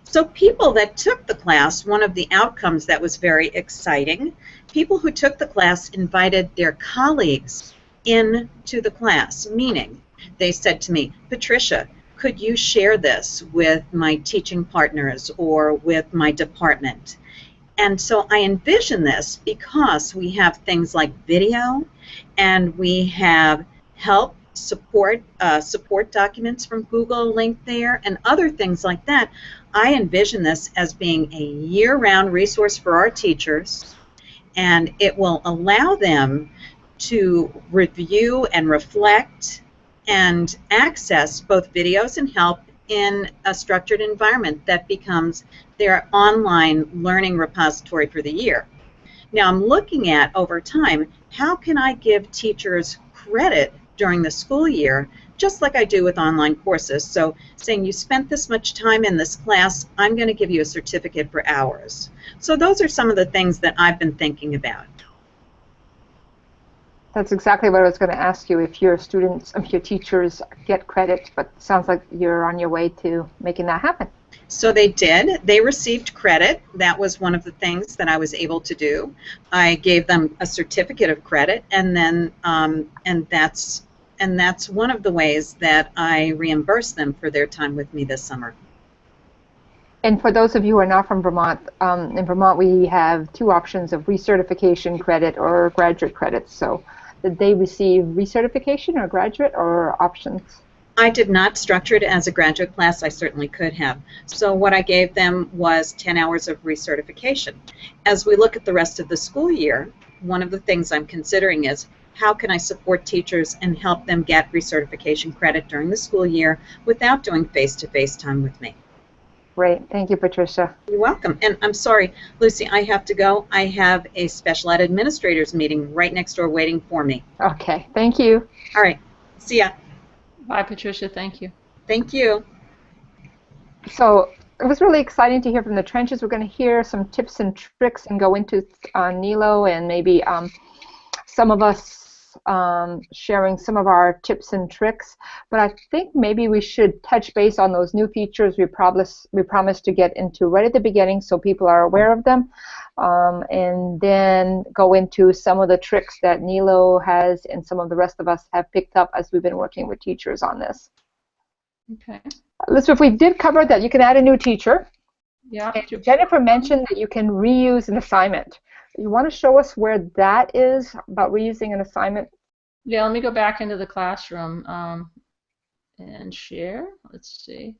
So people that took the class, one of the outcomes that was very exciting, people who took the class invited their colleagues into the class, meaning they said to me, Patricia, could you share this with my teaching partners or with my department? And so I envision this because we have things like video and we have help support documents from Google linked there and other things like that. I envision this as being a year-round resource for our teachers, and it will allow them to review and reflect and access both videos and help in a structured environment that becomes their online learning repository for the year. Now I'm looking at, over time, how can I give teachers credit during the school year, just like I do with online courses. So saying you spent this much time in this class, I'm going to give you a certificate for hours. So those are some of the things that I've been thinking about. That's exactly what I was going to ask you, if your students, if your teachers get credit, but it sounds like you're on your way to making that happen. So they did. They received credit. That was one of the things that I was able to do. I gave them a certificate of credit, and then and that's one of the ways that I reimburse them for their time with me this summer. And for those of you who are not from Vermont, in Vermont we have two options of recertification credit or graduate credits. So did they receive recertification or graduate or options? I did not structure it as a graduate class. I certainly could have. So what I gave them was 10 hours of recertification. As we look at the rest of the school year, one of the things I'm considering is how can I support teachers and help them get recertification credit during the school year without doing face-to-face time with me. Great. Thank you, Patricia. You're welcome. And I'm sorry, Lucy, I have to go. I have a special ed administrators meeting right next door waiting for me. Okay. Thank you. All right. See ya. Bye, Patricia. Thank you. Thank you. So it was really exciting to hear from the trenches. We're going to hear some tips and tricks and go into Nilo and maybe some of us sharing some of our tips and tricks. But I think maybe we should touch base on those new features we promised to get into right at the beginning so people are aware of them, and then go into some of the tricks that Nilo has and some of the rest of us have picked up as we've been working with teachers on this. Okay. Elizabeth, we did cover that you can add a new teacher. Yeah. And Jennifer mentioned that you can reuse an assignment. You want to show us where that is about reusing an assignment? Yeah, let me go back into the classroom and share. Let's see,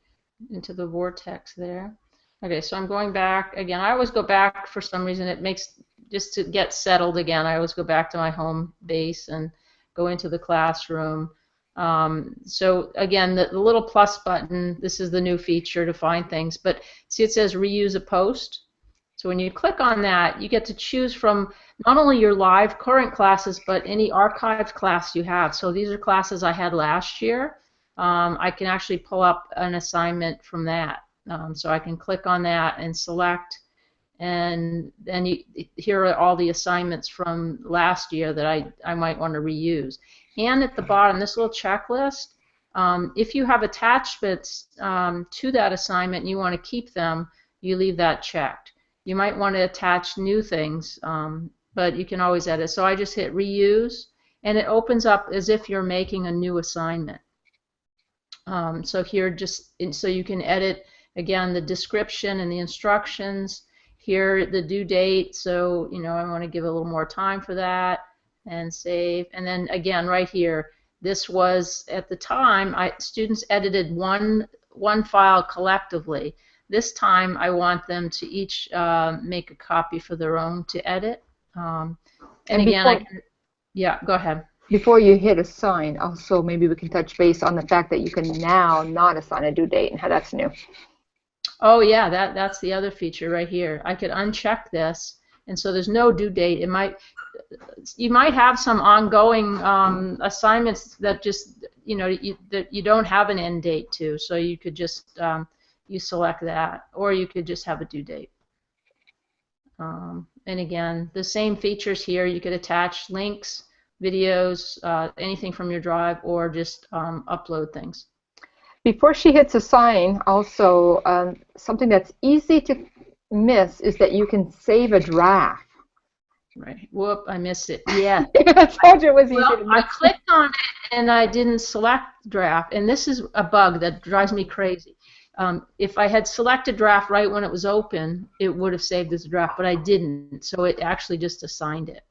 into the vortex there. Okay, so I'm going back again. I always go back for some reason. It makes, just to get settled again, I always go back to my home base and go into the classroom. So again, the little plus button, this is the new feature to find things. But see, it says reuse a post. So when you click on that, you get to choose from not only your live current classes, but any archived class you have. So these are classes I had last year. I can actually pull up an assignment from that. So I can click on that and select, and then here are all the assignments from last year that I might want to reuse. And at the bottom, this little checklist, if you have attachments to that assignment and you want to keep them, you leave that checked. You might want to attach new things, but you can always edit. So I just hit reuse, and it opens up as if you're making a new assignment. So here, so you can edit, again, the description and the instructions. Here, the due date, so I want to give a little more time for that, and save. And then again, right here, this was, at the time, students edited one file collectively. This time, I want them to each make a copy for their own to edit. And again, yeah, go ahead. Before you hit assign, also maybe we can touch base on the fact that you can now not assign a due date and how that's new. Oh yeah, that's the other feature right here. I could uncheck this, and so there's no due date. You might have some ongoing assignments that just that you don't have an end date to, so you could just you select that, or you could just have a due date. And again, the same features here. You could attach links, videos, anything from your drive, or just upload things. Before she hits assign, also something that's easy to miss is that you can save a draft. Right. Whoop, I missed it. Yeah. I told you it was easy to I miss. clicked on it and I didn't select draft, and this is a bug that drives me crazy. If I had selected draft right when it was open, it would have saved as a draft, but I didn't, so it actually just assigned it.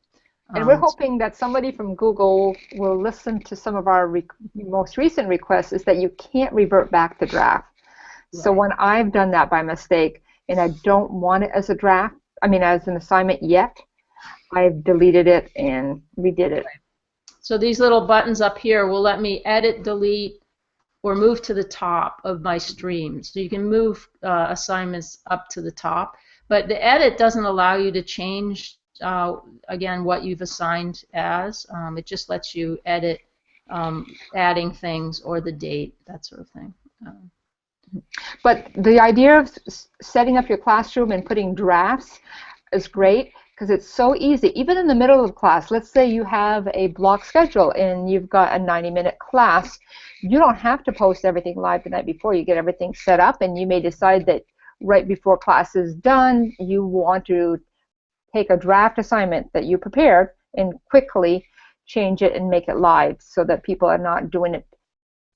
And we're hoping that somebody from Google will listen to some of our most recent requests, is that you can't revert back to draft. Right. So when I've done that by mistake and I don't want it as a draft, I mean as an assignment yet, I've deleted it and redid it. So these little buttons up here will let me edit, delete, or move to the top of my stream. So you can move assignments up to the top, but the edit doesn't allow you to change again what you've assigned as. It just lets you edit adding things or the date, that sort of thing. But the idea of setting up your classroom and putting drafts is great, because it's so easy. Even in the middle of class, let's say you have a block schedule and you've got a 90-minute class, you don't have to post everything live the night before. You get everything set up, and you may decide that right before class is done, you want to take a draft assignment that you prepared and quickly change it and make it live, so that people are not doing it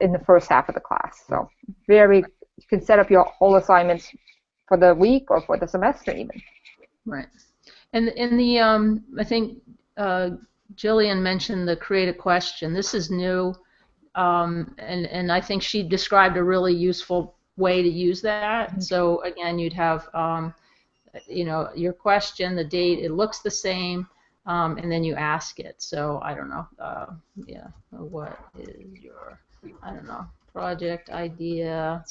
in the first half of the class. So you can set up your whole assignments for the week or for the semester even. Right. And in the I think Jillian mentioned the create a question. This is new, and I think she described a really useful way to use that. So again, you'd have your question, the date, it looks the same, and then you ask it. So I don't know, what is your, I don't know, project idea?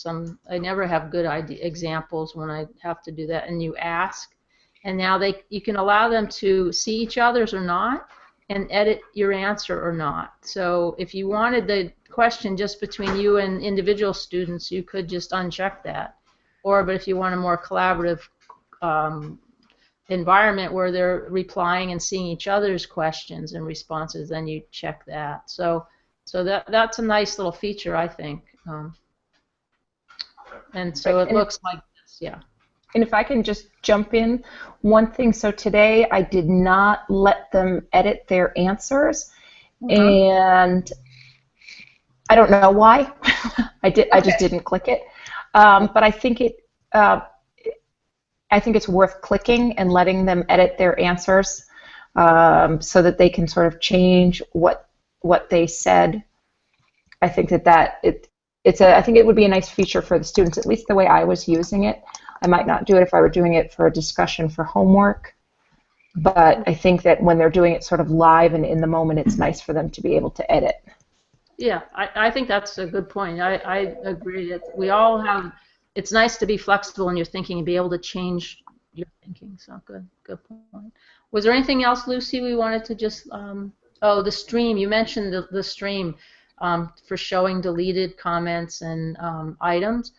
I never have good examples when I have to do that. And you ask, and now you can allow them to see each other's or not, and edit your answer or not. So if you wanted the question just between you and individual students, you could just uncheck that. But if you want a more collaborative environment where they're replying and seeing each other's questions and responses, then you check that. So that's a nice little feature, I think. And so it looks like this, yeah. And if I can just jump in, one thing, so today I did not let them edit their answers, and I don't know why. I just didn't click it. But I think it's worth clicking and letting them edit their answers, so that they can sort of change what they said. I think I think it would be a nice feature for the students, at least the way I was using it. I might not do it if I were doing it for a discussion for homework, but I think that when they're doing it sort of live and in the moment, it's nice for them to be able to edit. Yeah, I think that's a good point. I agree that we all have, it's nice to be flexible in your thinking and be able to change your thinking. So good point. Was there anything else, Lucy, we wanted to just, the stream, you mentioned the stream for showing deleted comments and items.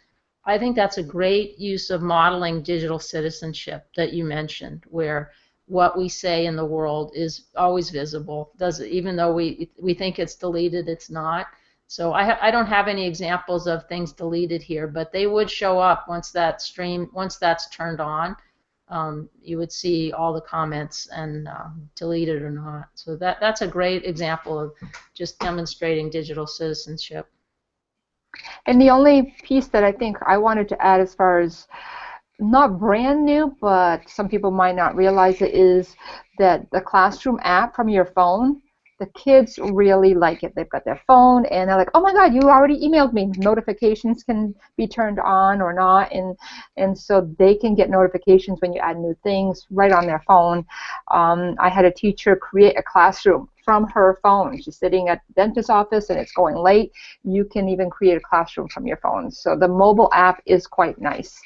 I think that's a great use of modeling digital citizenship that you mentioned, where what we say in the world is always visible. Even though we think it's deleted, it's not. So I don't have any examples of things deleted here, but they would show up once that's turned on. You would see all the comments and deleted or not. So that's a great example of just demonstrating digital citizenship. And the only piece that I think I wanted to add, as far as not brand new, but some people might not realize it, is that the Classroom app from your phone, the kids really like it. They've got their phone and they're like, oh my God, you already emailed me. Notifications can be turned on or not, and so they can get notifications when you add new things right on their phone. I had a teacher create a classroom from her phone. She's sitting at the dentist's office and it's going late. You can even create a classroom from your phone. So the mobile app is quite nice.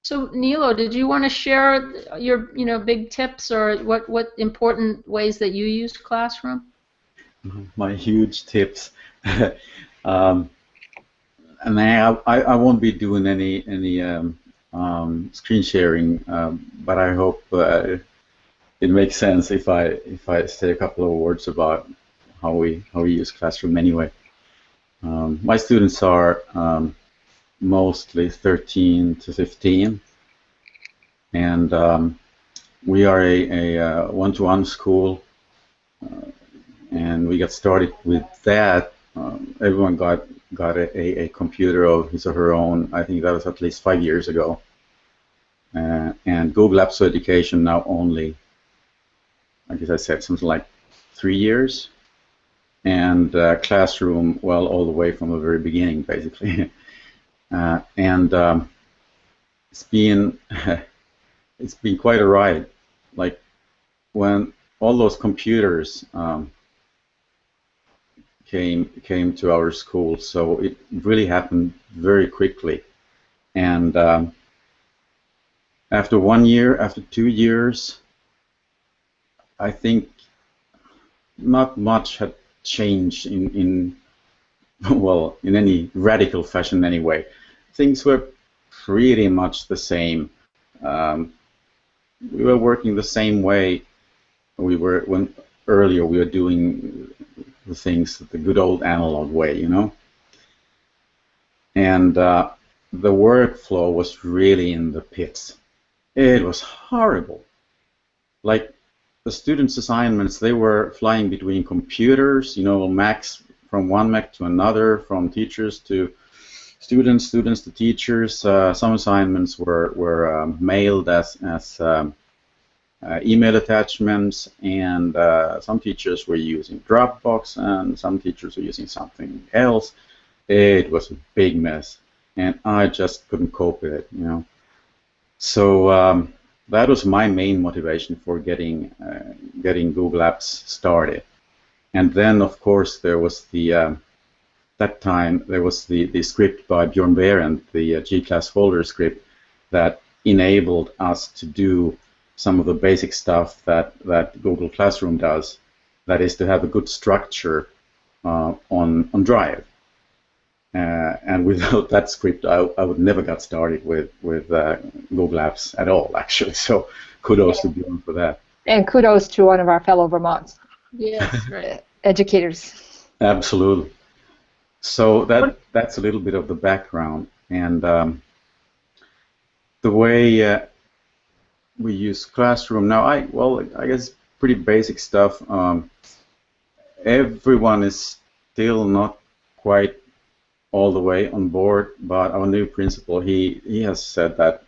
So Nilo, did you want to share your big tips or what important ways that you use Classroom? My huge tips. um, and I won't be doing any screen sharing, but I hope it makes sense if I say a couple of words about how we use Classroom anyway. My students are mostly 13 to 15, and we are a one-to-one school, and we got started with that. Everyone got a computer of his or her own. I think that was at least 5 years ago. And Google Apps for Education now only, I guess I said something like 3 years. And Classroom, well, all the way from the very beginning, basically. It's been it's been quite a ride. Like when all those computers came to our school, so it really happened very quickly. And after 1 year, after 2 years, I think not much had changed in well, in any radical fashion anyway. Things were pretty much the same. We were working the same way when earlier we were doing the things the good old analog way, you know. And the workflow was really in the pits. It was horrible. Like the students' assignments, they were flying between computers, you know, Macs from one Mac to another, from teachers to students, students to teachers. Some assignments were mailed as email attachments, and some teachers were using Dropbox, and some teachers were using something else. It was a big mess, and I just couldn't cope with it, you know. So that was my main motivation for getting Google Apps started. And then, of course, there was that time there was the script by Bjorn Behrendt, the G-class folder script, that enabled us to do some of the basic stuff that Google Classroom does. That is to have a good structure on Drive. And without that script, I would never got started with Google Apps at all, actually. So kudos to Bjorn for that. And kudos to one of our fellow Vermonts. Yes, right. Educators. Absolutely. So that's a little bit of the background, and the way we use Classroom now. I guess pretty basic stuff. Everyone is still not quite all the way on board, but our new principal, he has said that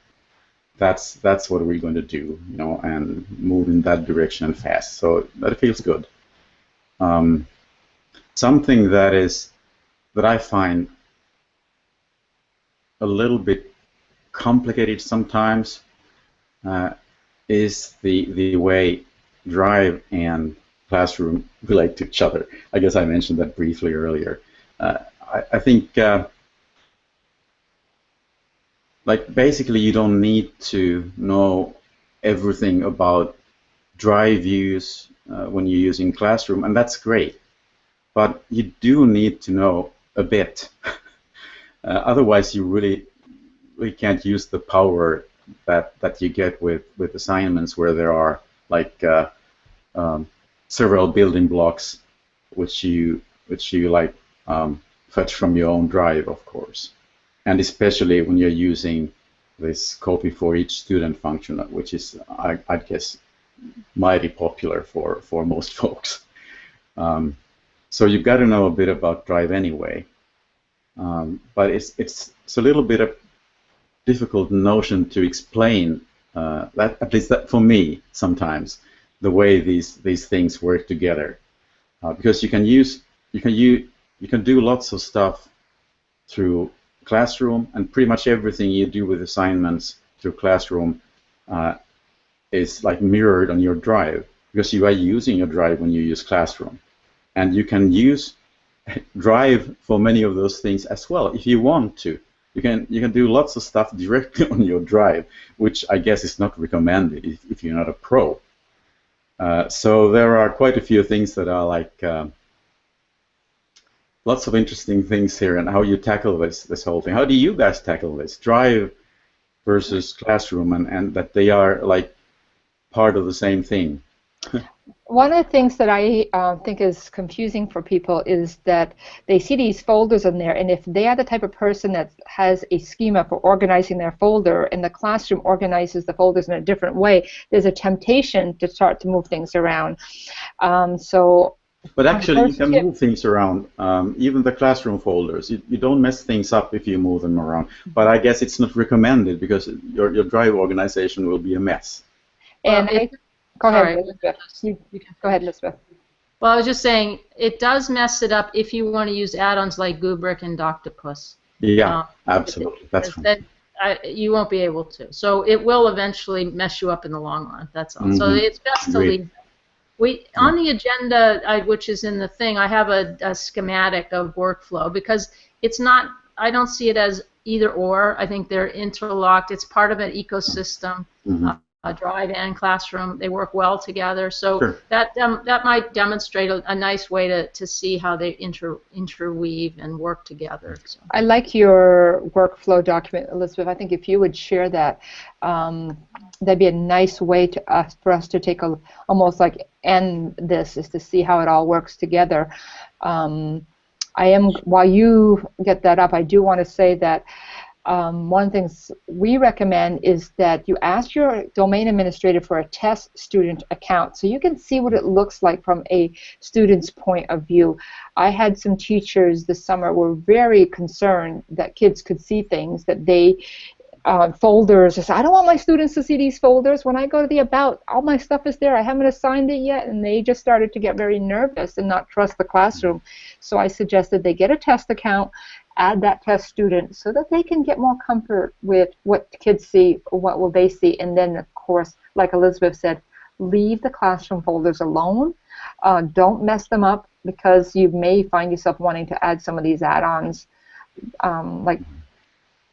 that's what we're going to do, you know, and move in that direction fast. So that feels good. Something that I find a little bit complicated sometimes is the way Drive and Classroom relate to each other. I guess I mentioned that briefly earlier. I think like basically you don't need to know everything about Drive views when you're using Classroom, and that's great. But you do need to know a bit. Otherwise, you really can't use the power that you get with assignments where there are like several building blocks which you like fetch from your own Drive, of course, and especially when you're using this copy for each student function, which is I guess mighty popular for most folks. So you've got to know a bit about Drive anyway, but it's a little bit of difficult notion to explain. That at least that for me sometimes the way these things work together, because you can do lots of stuff through Classroom, and pretty much everything you do with assignments through Classroom is like mirrored on your Drive, because you are using your Drive when you use Classroom. And you can use Drive for many of those things as well if you want to. You can do lots of stuff directly on your drive, which I guess is not recommended if you're not a pro. So there are quite a few things that are like lots of interesting things here, and how you tackle this whole thing. How do you guys tackle this drive versus classroom, and that they are like part of the same thing? One of the things that I think is confusing for people is that they see these folders in there, and if they are the type of person that has a schema for organizing their folder, and the classroom organizes the folders in a different way, there's a temptation to start to move things around. But actually, you can move things around, even the classroom folders. You don't mess things up if you move them around. But I guess it's not recommended because your drive organization will be a mess. And go ahead, Elizabeth. Go ahead, Elizabeth. Well, I was just saying, it does mess it up if you want to use add-ons like Gubrick and Doctopus. Yeah, absolutely. That's right. You won't be able to. So it will eventually mess you up in the long run. That's all. So it's best to leave. On the agenda, which is in the thing, I have a schematic of workflow because it's not. I don't see it as either or. I think they're interlocked. It's part of an ecosystem. Drive and classroom, they work well together. So that might demonstrate a nice way to see how they interweave and work together. So. I like your workflow document, Elizabeth. I think if you would share that, that'd be a nice way for us to take almost like end this, is to see how it all works together. While you get that up, I do want to say that one of the things we recommend is that you ask your domain administrator for a test student account so you can see what it looks like from a student's point of view. I had some teachers this summer were very concerned that kids could see things that they folders. I said, I don't want my students to see these folders. When I go to the About, all my stuff is there. I haven't assigned it yet. And they just started to get very nervous and not trust the classroom. So I suggested they get a test account, add that test student so that they can get more comfort with what kids see, what will they see, and then, of course, like Elizabeth said, leave the classroom folders alone. Don't mess them up because you may find yourself wanting to add some of these add-ons like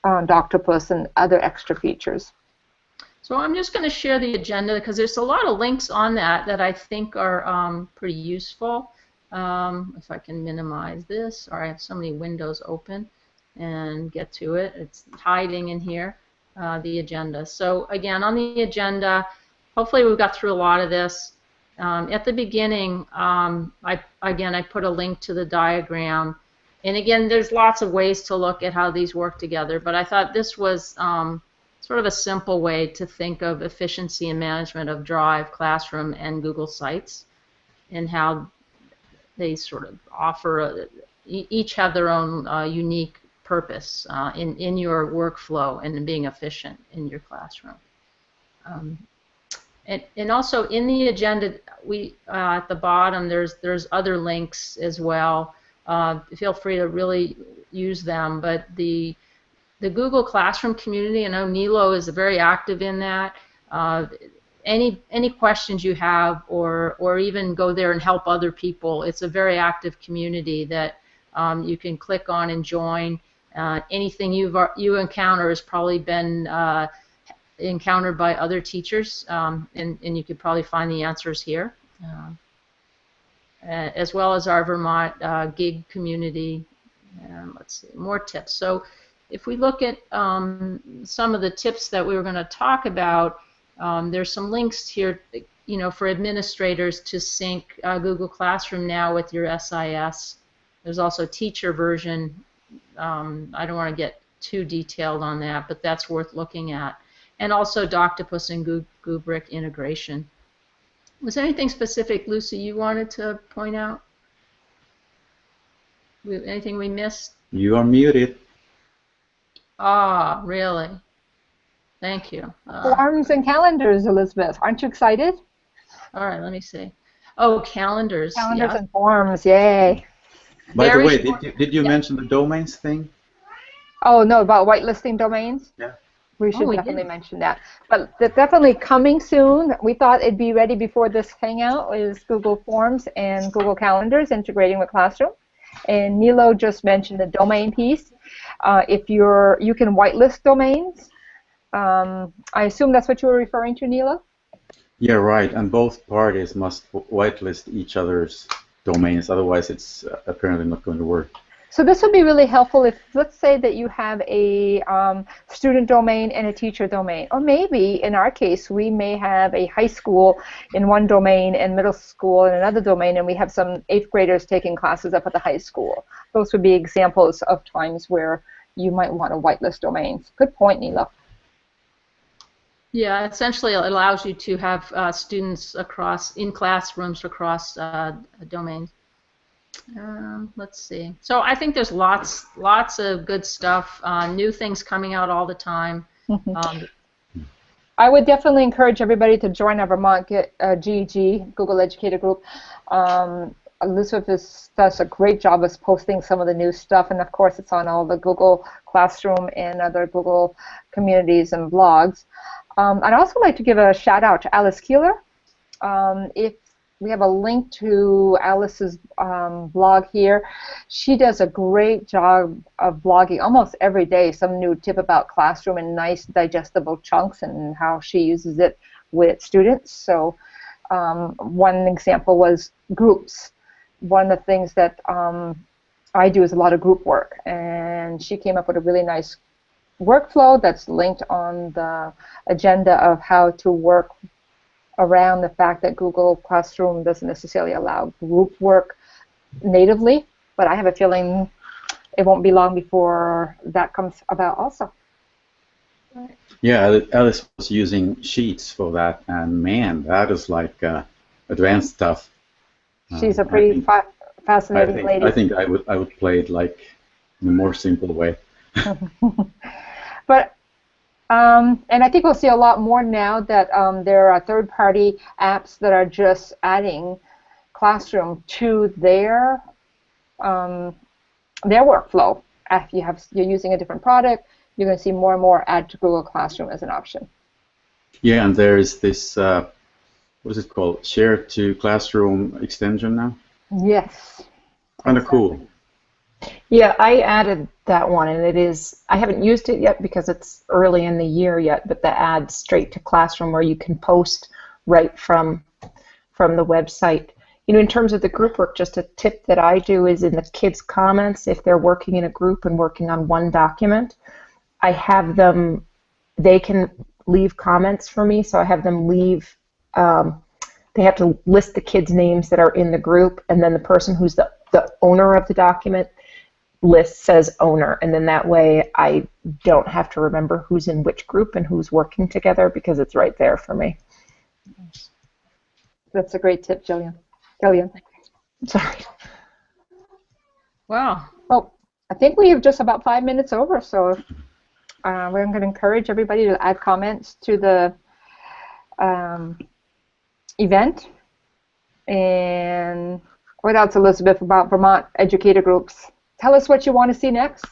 Doctopus and other extra features. So I'm just going to share the agenda because there's a lot of links on that I think are pretty useful. If I can minimize this, or I have so many windows open and get to it. It's hiding in here, the agenda. So again, on the agenda, hopefully we've got through a lot of this. At the beginning, I put a link to the diagram. And again, there's lots of ways to look at how these work together, but I thought this was sort of a simple way to think of efficiency and management of Drive, Classroom, and Google Sites, and how they sort of offer, each have their own unique purpose in your workflow and in being efficient in your classroom. And also in the agenda, at the bottom, there's other links as well. Feel free to really use them, but the Google Classroom community, I know Nilo is very active in that. Any questions you have, or even go there and help other people, it's a very active community that you can click on and join. Anything you encounter has probably been encountered by other teachers, and you could probably find the answers here, as well as our Vermont gig community. Let's see, more tips. So if we look at some of the tips that we were going to talk about, there's some links here, for administrators to sync Google Classroom now with your SIS. There's also a teacher version. I don't want to get too detailed on that, but that's worth looking at. And also Doctopus and Gubrick integration. Was there anything specific, Lucy, you wanted to point out? Anything we missed? You are muted. Ah, really? Thank you. Forms and calendars, Elizabeth. Aren't you excited? All right, let me see. Oh, calendars. Calendars and forms, yay. By the way, did you mention the domains thing? Oh, no, about whitelisting domains? Yeah. We should definitely mention that. But they're definitely coming soon. We thought it'd be ready before this hangout is Google Forms and Google Calendars integrating with Classroom. And Nilo just mentioned the domain piece. If you can whitelist domains. I assume that's what you were referring to, Nilo? Yeah, right. And both parties must whitelist each other's domains, otherwise it's apparently not going to work. So this would be really helpful if, let's say that you have a student domain and a teacher domain. Or maybe, in our case, we may have a high school in one domain and middle school in another domain, and we have some 8th graders taking classes up at the high school. Those would be examples of times where you might want to whitelist domains. Good point, Nilo. Yeah, essentially it allows you to have students in classrooms across domains. Let's see. So I think there's lots of good stuff, new things coming out all the time. I would definitely encourage everybody to join our Vermont GEG, Google Educator Group. Elizabeth does a great job of posting some of the new stuff, and of course it's on all the Google Classroom and other Google communities and blogs. I'd also like to give a shout out to Alice Keeler. If we have a link to Alice's blog here, she does a great job of blogging almost every day, some new tip about Classroom in nice digestible chunks and how she uses it with students. So one example was groups. One of the things that I do is a lot of group work, and she came up with a really nice workflow that's linked on the agenda of how to work around the fact that Google Classroom doesn't necessarily allow group work natively, but I have a feeling it won't be long before that comes about also. Yeah, Alice was using Sheets for that, and man, that is like advanced stuff. She's a pretty fascinating lady. I think I would play it like in a more simple way. But and I think we'll see a lot more now that there are third-party apps that are just adding Classroom to their workflow. If you're using a different product, you're going to see more and more add to Google Classroom as an option. Yeah, and there is this what is it called? Share to Classroom extension now. Yes. Kind of cool. Yeah, I added that one, and it is, I haven't used it yet because it's early in the year yet, but the add straight to Classroom where you can post right from the website. You know, in terms of the group work, just a tip that I do is in the kids' comments, if they're working in a group and working on one document, I have them, they can leave comments for me, so I have them leave, they have to list the kids' names that are in the group, and then the person who's the owner of the document list says owner, and then that way I don't have to remember who's in which group and who's working together because it's right there for me. That's a great tip, Jillian. Sorry. Wow. Well, I think we have just about 5 minutes over, so we're going to encourage everybody to add comments to the event. And what else, Elizabeth, about Vermont Educator Groups? Tell us what you want to see next.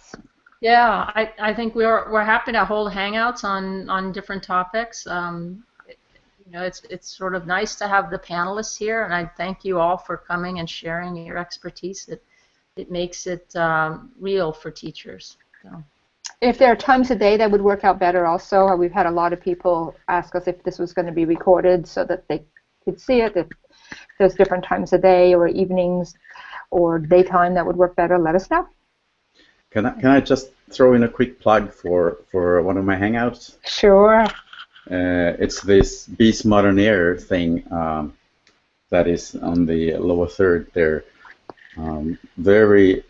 Yeah, I think we're happy to hold hangouts on different topics. You know, it's sort of nice to have the panelists here, and I thank you all for coming and sharing your expertise. It makes it real for teachers. So. If there are times a day that would work out better also, we've had a lot of people ask us if this was going to be recorded so that they could see it. If there's different times a day or evenings or daytime that would work better, let us know. Can I just throw in a quick plug for one of my hangouts? Sure. It's this Beast Modern Air thing that is on the lower third there. Very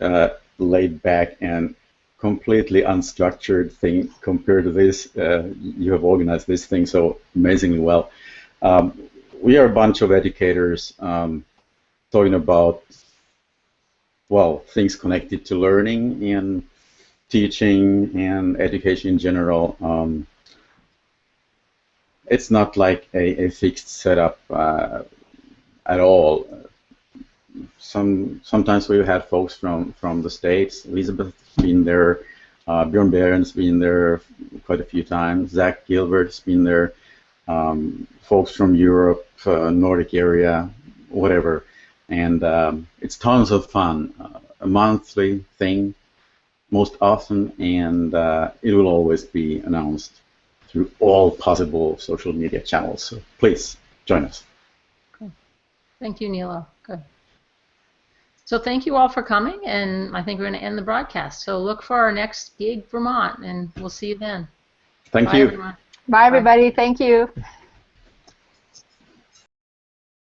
laid back and completely unstructured thing compared to this. You have organized this thing so amazingly well. We are a bunch of educators talking about, well, things connected to learning and teaching and education in general. It's not like a fixed setup at all. Sometimes we've had folks from the States. Elizabeth's been there. Bjorn Behrens been there quite a few times. Zach Gilbert's been there. Folks from Europe, Nordic area, whatever. And it's tons of fun. a monthly thing most often, and it will always be announced through all possible social media channels. So please join us. Good. Thank you, Nilo. Good. So thank you all for coming, and I think we're going to end the broadcast. So look for our next gig, Vermont, and we'll see you then. Thank Bye, you. everyone. Bye, everybody. Thank you.